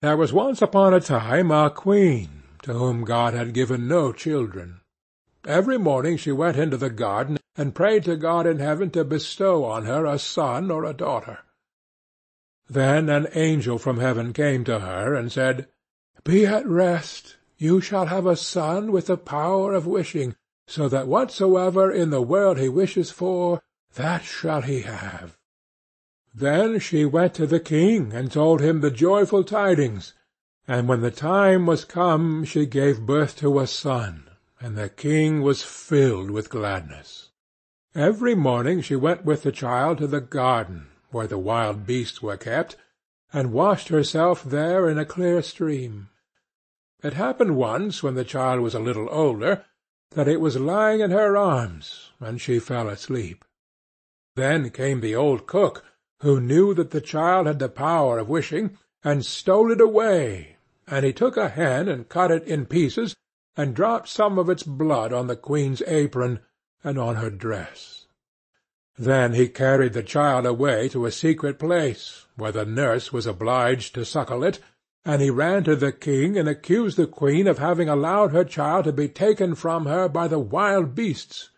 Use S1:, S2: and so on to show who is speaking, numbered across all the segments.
S1: There was once upon a time a queen, to whom God had given no children. Every morning she went into the garden, and prayed to God in heaven to bestow on her a son or a daughter. Then an angel from heaven came to her, and said, "Be at rest. You shall have a son with the power of wishing, so that whatsoever in the world he wishes for, that shall he have." Then she went to the king, and told him the joyful tidings, and when the time was come she gave birth to a son, and the king was filled with gladness. Every morning she went with the child to the garden, where the wild beasts were kept, and washed herself there in a clear stream. It happened once, when the child was a little older, that it was lying in her arms, and she fell asleep. Then came the old cook, who knew that the child had the power of wishing, and stole it away, and he took a hen and cut it in pieces, and dropped some of its blood on the queen's apron and on her dress. Then he carried the child away to a secret place, where the nurse was obliged to suckle it, and he ran to the king and accused the queen of having allowed her child to be taken from her by the wild beasts.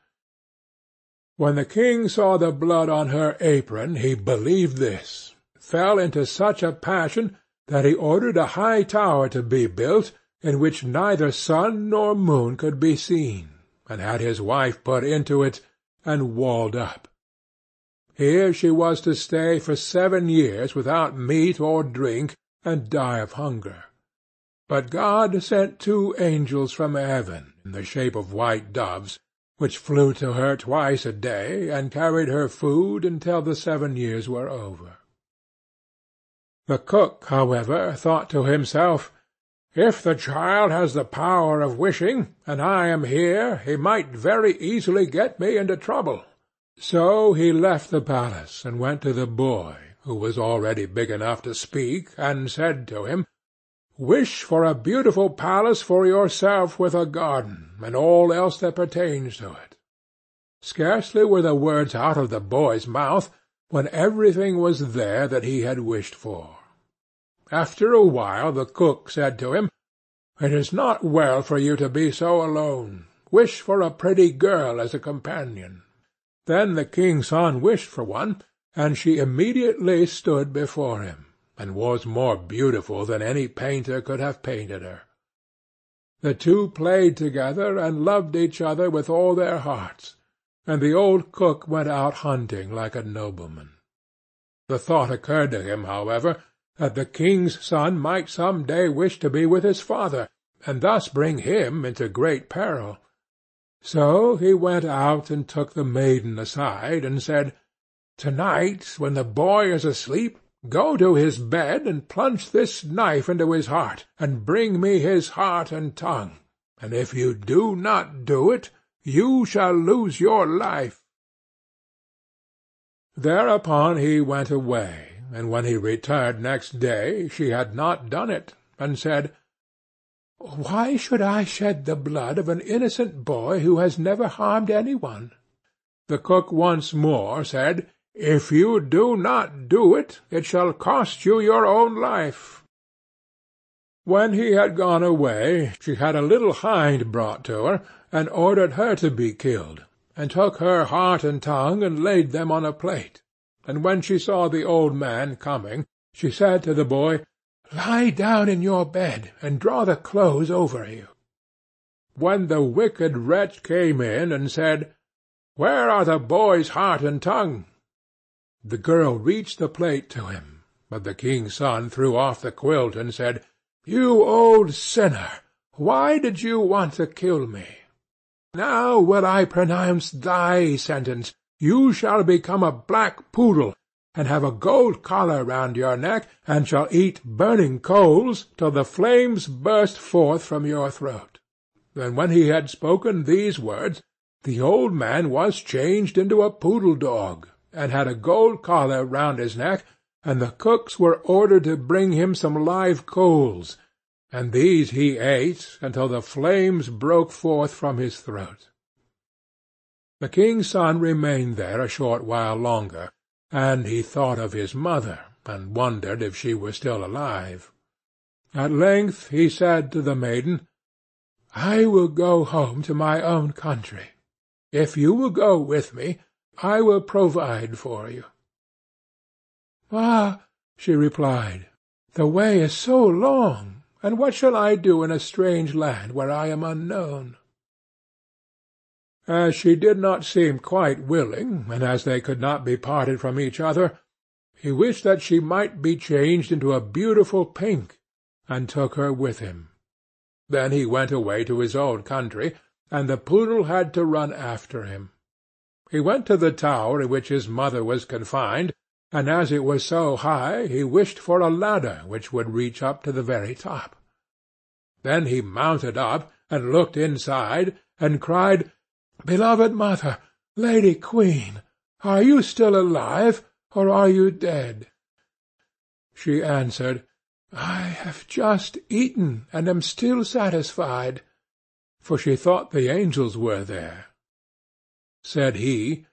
S1: When the king saw the blood on her apron, he believed this, fell into such a passion that he ordered a high tower to be built, in which neither sun nor moon could be seen, and had his wife put into it, and walled up. Here she was to stay for 7 years without meat or drink, and die of hunger. But God sent 2 angels from heaven, in the shape of white doves, which flew to her twice a day, and carried her food until the 7 years were over. The cook, however, thought to himself, "If the child has the power of wishing, and I am here, he might very easily get me into trouble." So he left the palace, and went to the boy, who was already big enough to speak, and said to him, "Wish for a beautiful palace for yourself with a garden, and all else that pertains to it." Scarcely were the words out of the boy's mouth, when everything was there that he had wished for. After a while the cook said to him, "It is not well for you to be so alone. Wish for a pretty girl as a companion." Then the king's son wished for one, and she immediately stood before him, and was more beautiful than any painter could have painted her. The 2 played together, and loved each other with all their hearts, and the old cook went out hunting like a nobleman. The thought occurred to him, however, that the king's son might some day wish to be with his father, and thus bring him into great peril. So he went out and took the maiden aside, and said, "To-night, when the boy is asleep, go to his bed and plunge this knife into his heart, and bring me his heart and tongue, and if you do not do it, you shall lose your life." Thereupon he went away, and when he returned next day she had not done it, and said, "Why should I shed the blood of an innocent boy who has never harmed any one?" The cook once more said, "If you do not do it, it shall cost you your own life." When he had gone away, she had a little hind brought to her, and ordered her to be killed, and took her heart and tongue, and laid them on a plate. And when she saw the old man coming, she said to the boy, "Lie down in your bed, and draw the clothes over you." When the wicked wretch came in, and said, "Where are the boy's heart and tongue?" the girl reached the plate to him, but the king's son threw off the quilt, and said, "You old sinner, why did you want to kill me? Now will I pronounce thy sentence. You shall become a black poodle, and have a gold collar round your neck, and shall eat burning coals till the flames burst forth from your throat." And when he had spoken these words, the old man was changed into a poodle-dog, and had a gold collar round his neck, and the cooks were ordered to bring him some live coals, and these he ate until the flames broke forth from his throat. The king's son remained there a short while longer, and he thought of his mother, and wondered if she were still alive. At length he said to the maiden, "I will go home to my own country. If you will go with me, I will provide for you." "Ah," she replied, "the way is so long, and what shall I do in a strange land where I am unknown?" As she did not seem quite willing, and as they could not be parted from each other, he wished that she might be changed into a beautiful pink, and took her with him. Then he went away to his own country, and the poodle had to run after him. He went to the tower in which his mother was confined, and as it was so high, he wished for a ladder which would reach up to the very top. Then he mounted up, and looked inside, and cried, "Beloved mother, Lady Queen, are you still alive, or are you dead?" She answered, "I have just eaten, and am still satisfied," for she thought the angels were there. Said he,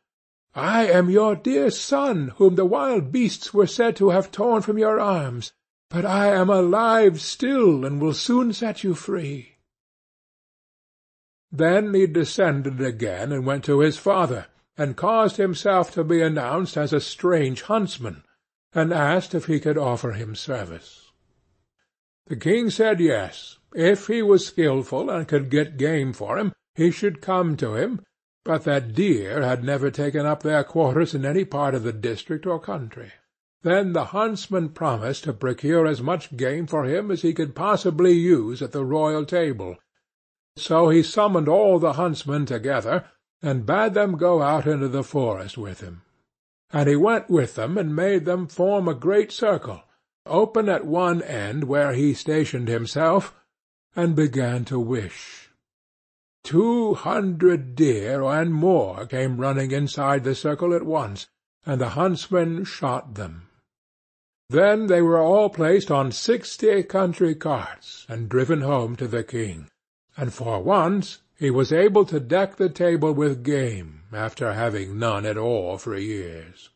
S1: "I am your dear son, whom the wild beasts were said to have torn from your arms, but I am alive still, and will soon set you free." Then he descended again, and went to his father, and caused himself to be announced as a strange huntsman, and asked if he could offer him service. The king said yes, if he was skilful and could get game for him, he should come to him, but that deer had never taken up their quarters in any part of the district or country. Then the huntsman promised to procure as much game for him as he could possibly use at the royal table. So he summoned all the huntsmen together, and bade them go out into the forest with him. And he went with them, and made them form a great circle, open at one end where he stationed himself, and began to wish. 200 deer and more came running inside the circle at once, and the huntsman shot them. Then they were all placed on 60 country carts, and driven home to the king, and for once he was able to deck the table with game, after having none at all for years.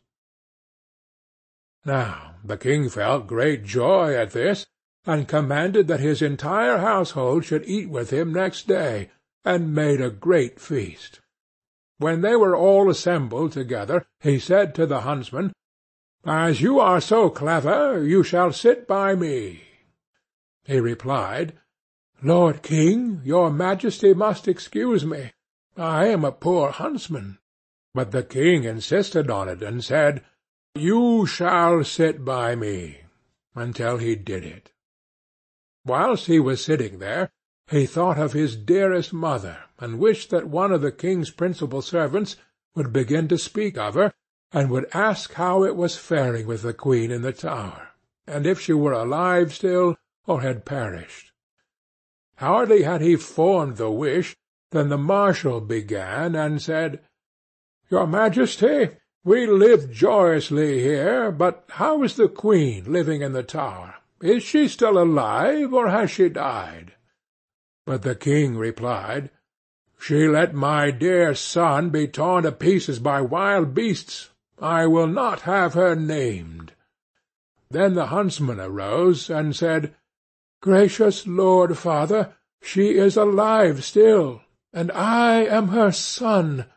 S1: Now the king felt great joy at this, and commanded that his entire household should eat with him next day, and made a great feast. When they were all assembled together, he said to the huntsman, "As you are so clever, you shall sit by me." He replied, "Lord King, your Majesty must excuse me. I am a poor huntsman." But the king insisted on it, and said, "You shall sit by me," until he did it. Whilst he was sitting there, he thought of his dearest mother, and wished that one of the king's principal servants would begin to speak of her, and would ask how it was faring with the queen in the tower, and if she were alive still, or had perished. Hardly had he formed the wish, than the marshal began, and said, "Your Majesty, we live joyously here, but how is the queen living in the tower? Is she still alive, or has she died?" But the king replied, "She let my dear son be torn to pieces by wild beasts. I will not have her named." Then the huntsman arose, and said, "Gracious lord father, she is alive still, and I am her son,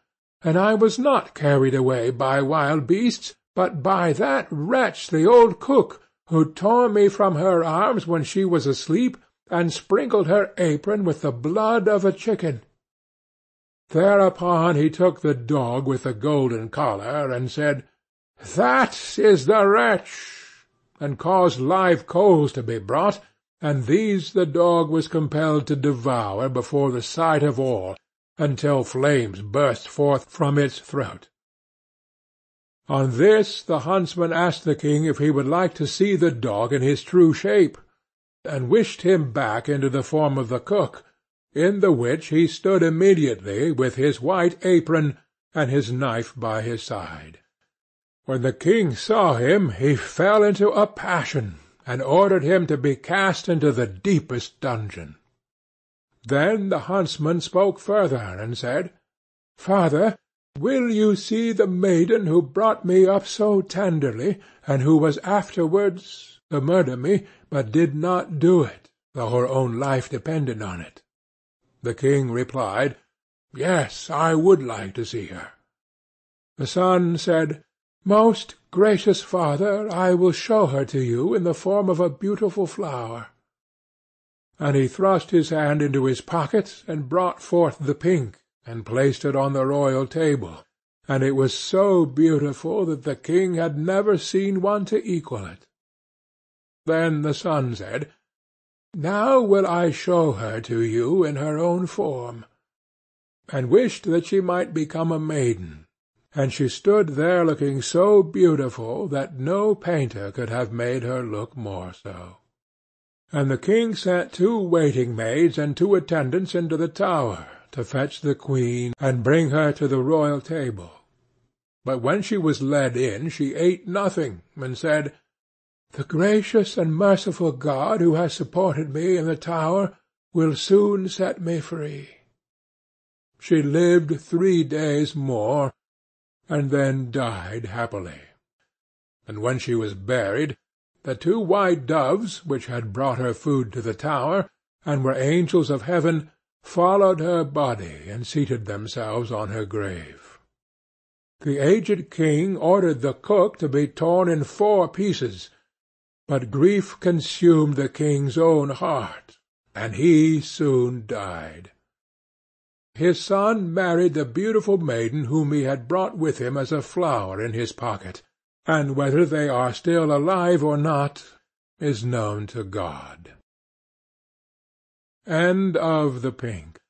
S1: and I was not carried away by wild beasts, but by that wretch the old cook, who tore me from her arms when she was asleep, and sprinkled her apron with the blood of a chicken." Thereupon he took the dog with the golden collar, and said, "That is the wretch," and caused live coals to be brought, and these the dog was compelled to devour before the sight of all, until flames burst forth from its throat. On this the huntsman asked the king if he would like to see the dog in his true shape, and wished him back into the form of the cook, in the which he stood immediately with his white apron and his knife by his side. When the king saw him, he fell into a passion, and ordered him to be cast into the deepest dungeon. Then the huntsman spoke further, and said, "Father, will you see the maiden who brought me up so tenderly, and who was afterwards to murder me, but did not do it, though her own life depended on it. The king replied, "Yes, I would like to see her." The son said, "Most gracious father, I will show her to you in the form of a beautiful flower." And he thrust his hand into his pocket and brought forth the pink, and placed it on the royal table, and it was so beautiful that the king had never seen one to equal it. Then the son said, "Now will I show her to you in her own form," and wished that she might become a maiden, and she stood there looking so beautiful that no painter could have made her look more so. And the king sent 2 waiting-maids and 2 attendants into the tower, to fetch the queen and bring her to the royal table. But when she was led in, she ate nothing, and said, "The gracious and merciful God who has supported me in the tower will soon set me free." She lived 3 days more, and then died happily. And when she was buried, the 2 white doves, which had brought her food to the tower, and were angels of heaven, followed her body and seated themselves on her grave. The aged king ordered the cook to be torn in 4 pieces, but grief consumed the king's own heart, and he soon died. His son married the beautiful maiden whom he had brought with him as a flower in his pocket, and whether they are still alive or not is known to God. End of The Pink.